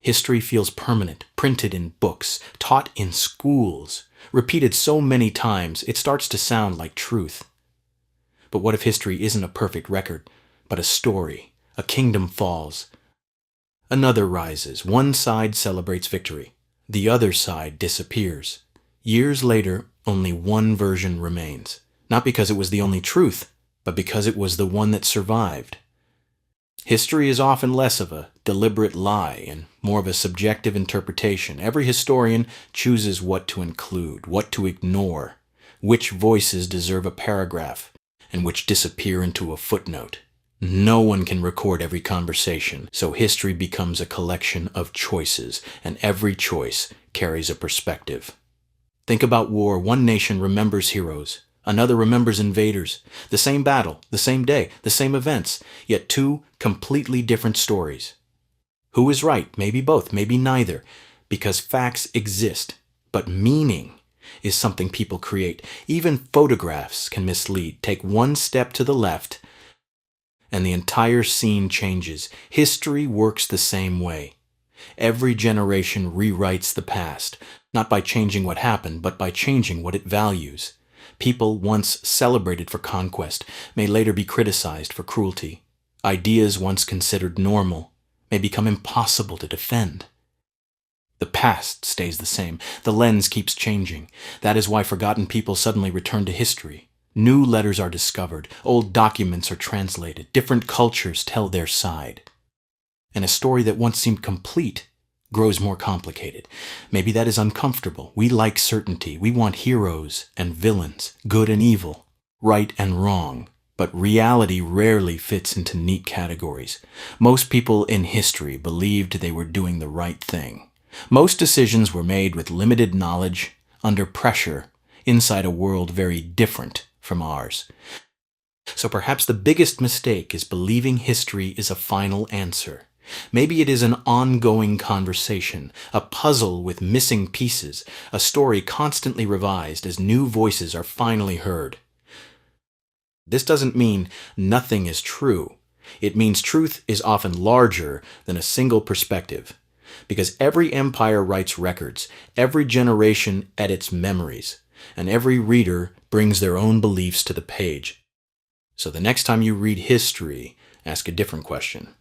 History feels permanent, printed in books, taught in schools, repeated so many times it starts to sound like truth. But what if history isn't a perfect record, but a story? A kingdom falls. Another rises. One side celebrates victory. The other side disappears. Years later, only one version remains. Not because it was the only truth, but because it was the one that survived. History is often less of a deliberate lie and more of a subjective interpretation. Every historian chooses what to include, what to ignore, which voices deserve a paragraph, and which disappear into a footnote. No one can record every conversation, so history becomes a collection of choices, and every choice carries a perspective. Think about war. One nation remembers heroes. Another remembers invaders. The same battle, the same day, the same events, yet two completely different stories. Who is right? Maybe both, maybe neither, because facts exist, but meaning is something people create. Even photographs can mislead. Take one step to the left, and the entire scene changes. History works the same way. Every generation rewrites the past, not by changing what happened, but by changing what it values. People once celebrated for conquest may later be criticized for cruelty. Ideas once considered normal may become impossible to defend. The past stays the same. The lens keeps changing. That is why forgotten people suddenly return to history. New letters are discovered. Old documents are translated. Different cultures tell their side. And a story that once seemed complete grows more complicated. Maybe that is uncomfortable. We like certainty. We want heroes and villains, good and evil, right and wrong. But reality rarely fits into neat categories. Most people in history believed they were doing the right thing. Most decisions were made with limited knowledge, under pressure, inside a world very different from ours. So perhaps the biggest mistake is believing history is a final answer. Maybe it is an ongoing conversation, a puzzle with missing pieces, a story constantly revised as new voices are finally heard. This doesn't mean nothing is true. It means truth is often larger than a single perspective. Because every empire writes records, every generation edits memories, and every reader brings their own beliefs to the page. So the next time you read history, ask a different question.